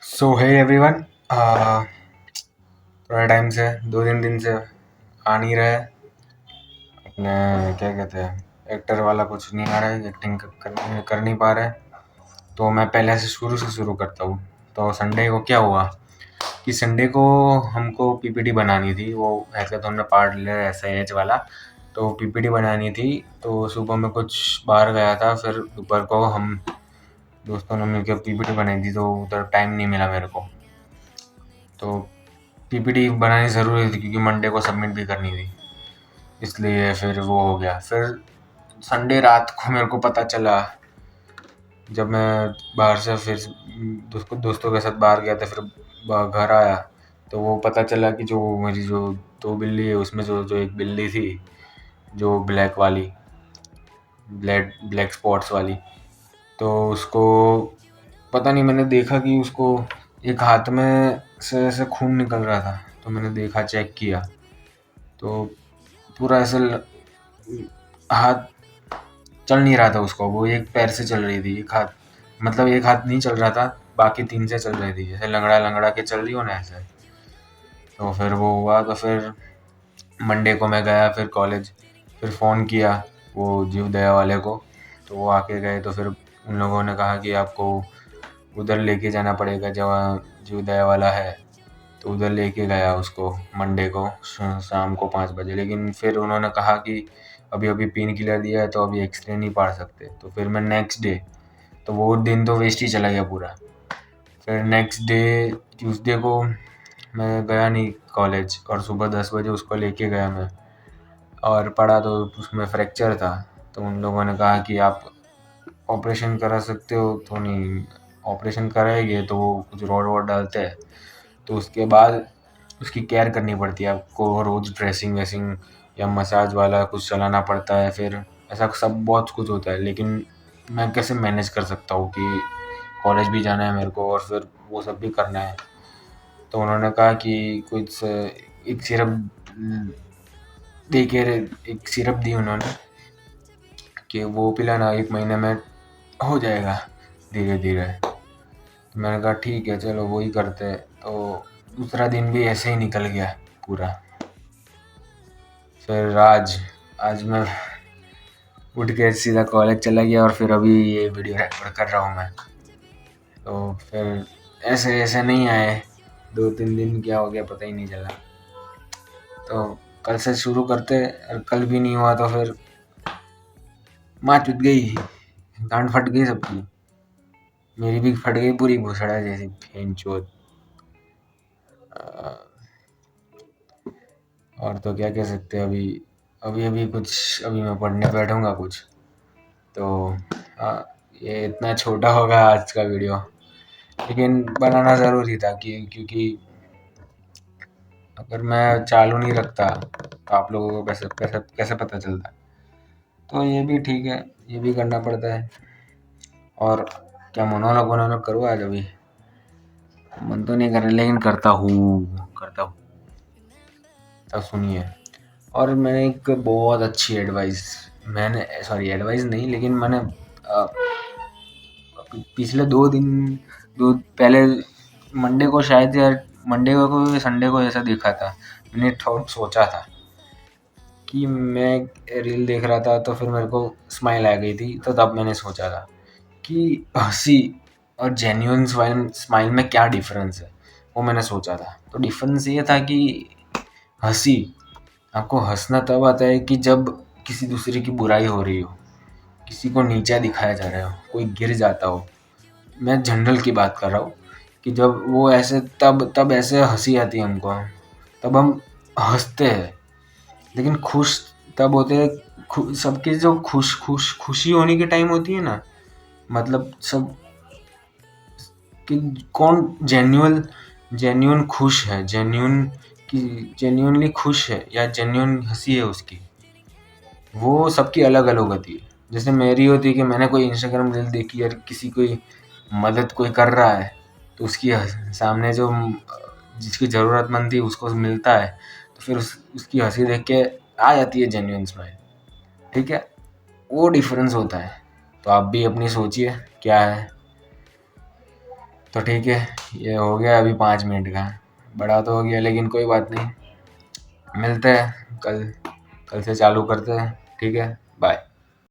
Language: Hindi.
सो हे एवरीवन। थोड़ा टाइम से 2-3 दिन से आ नहीं रहा है अपने, क्या कहते हैं, एक्टर वाला कुछ नहीं आ रहा है, एक्टिंग कर नहीं पा रहे हैं। तो मैं पहले से शुरू करता हूँ। तो संडे को क्या हुआ कि संडे को हमको पीपीटी बनानी थी, वो हैकाथॉन में पार्ट ले एसआईएच वाला। तो पीपीटी बनानी थी। तो सुबह में कुछ बाहर गया था, फिर दोपहर को हम दोस्तों ने मिलकर पीपीटी बनाई थी, तो उधर टाइम नहीं मिला मेरे को। तो पीपीटी बनानी ज़रूरी थी क्योंकि मंडे को सबमिट भी करनी थी, इसलिए फिर वो हो गया। फिर संडे रात को मेरे को पता चला, जब मैं बाहर से फिर दोस्तों के साथ बाहर गया था, फिर घर आया तो वो पता चला कि जो मेरी जो 2 बिल्ली है उसमें जो जो एक बिल्ली थी, जो ब्लैक वाली, ब्लैक स्पॉट्स वाली, तो उसको पता नहीं, मैंने देखा कि उसको एक हाथ में से ऐसे खून निकल रहा था। तो मैंने देखा, चेक किया, तो पूरा ऐसे हाथ चल नहीं रहा था उसको, वो एक पैर से चल रही थी, एक हाथ, मतलब एक हाथ नहीं चल रहा था, बाकी 3 से चल रही थी, जैसे लंगड़ा लंगड़ा के चल रही हो ना ऐसे। तो फिर वो हुआ, तो फिर मंडे को मैं गया फिर कॉलेज, फिर फ़ोन किया वो जीव दया वाले को, तो वो आके गए। तो फिर उन लोगों ने कहा कि आपको उधर लेके जाना पड़ेगा जहाँ जीव दया वाला है। तो उधर लेके गया उसको मंडे को शाम को 5 बजे। लेकिन फिर उन्होंने कहा कि अभी अभी पेन किलर दिया है तो अभी एक्सरे नहीं पढ़ सकते। तो फिर मैं नेक्स्ट डे, तो वो दिन तो वेस्ट ही चला गया पूरा। फिर नेक्स्ट डे ट्यूसडे को मैं गया नहीं कॉलेज, और सुबह 10 बजे उसको लेके गया मैं, और पढ़ा तो उसमें फ्रैक्चर था। तो उन लोगों ने कहा कि आप ऑपरेशन करा सकते हो, तो नहीं, ऑपरेशन कराएंगे तो वो कुछ रॉड वॉड डालते हैं, तो उसके बाद उसकी केयर करनी पड़ती है आपको, रोज़ ड्रेसिंग वेसिंग या मसाज वाला कुछ चलाना पड़ता है, फिर ऐसा सब बहुत कुछ होता है। लेकिन मैं कैसे मैनेज कर सकता हूँ कि कॉलेज भी जाना है मेरे को और फिर वो सब भी करना है। तो उन्होंने कहा कि कुछ एक सिरप दे के, एक सिरप दी उन्होंने कि वो पिलाना, 1 महीने में हो जाएगा धीरे धीरे। तो मैंने कहा ठीक है, चलो वही करते हैं। तो दूसरा दिन भी ऐसे ही निकल गया पूरा। फिर आज आज मैं उठ के सीधा कॉलेज चला गया, और फिर अभी ये वीडियो रिकॉर्ड कर रहा हूँ मैं। तो फिर ऐसे ऐसे नहीं आए, 2-3 दिन क्या हो गया पता ही नहीं चला। तो कल से शुरू करते, और कल भी नहीं हुआ तो फिर माँ चुत गई, गांड फट गई सबकी, मेरी भी फट गई पूरी भूसड़ा जैसी फेंचोद। और तो क्या कह सकते हैं, अभी अभी अभी कुछ, अभी मैं पढ़ने बैठूंगा कुछ। तो ये इतना छोटा होगा आज का वीडियो, लेकिन बनाना ज़रूरी था कि क्योंकि अगर मैं चालू नहीं रखता तो आप लोगों को कैसे कैसे कैसे पता चलता। तो ये भी ठीक है, ये भी करना पड़ता है। और क्या मोनोलॉग वोनोलॉग करूँ आज? अभी मन तो नहीं कर रहा, लेकिन करता हूँ। तब सुनिए। और मैंने एक बहुत अच्छी एडवाइस, मैंने सॉरी एडवाइस नहीं, लेकिन मैंने पिछले 2 दिन, दो पहले मंडे को शायद, या मंडे को संडे को ऐसा देखा था, मैंने थॉट सोचा था कि मैं रील देख रहा था, तो फिर मेरे को स्माइल आ गई थी। तो तब मैंने सोचा था कि हंसी और जेन्युइन स्माइल स्माइल में क्या डिफरेंस है, वो मैंने सोचा था। तो डिफरेंस ये था कि हंसी, आपको हंसना तब आता है कि जब किसी दूसरे की बुराई हो रही हो, किसी को नीचा दिखाया जा रहा हो, कोई गिर जाता हो। मैं जनरल की बात कर रहा हूँ कि जब वो ऐसे, तब तब ऐसे हंसी आती है हमको, तब हम हंसते हैं। लेकिन खुश तब होते हैं, सबके जो खुशी होने की टाइम होती है ना, मतलब सब, कि कौन जेन्युइन खुश है, जेन्युइन कि जेन्युइनली खुश है या जेन्युइन हंसी है उसकी, वो सबकी अलग अलग होती है। जैसे मेरी होती है कि मैंने कोई इंस्टाग्राम रील देखी और किसी कोई मदद कोई कर रहा है, तो उसकी सामने जो जिसकी ज़रूरतमंद थी उसको मिलता है, तो फिर उसकी हंसी देख के आ जाती है जेन्युइन स्माइल। ठीक है, वो डिफरेंस होता है। तो आप भी अपनी सोचिए क्या है। तो ठीक है, ये हो गया अभी 5 मिनट का, बड़ा तो हो गया लेकिन कोई बात नहीं, मिलते हैं कल, कल से चालू करते हैं, ठीक है, बाय।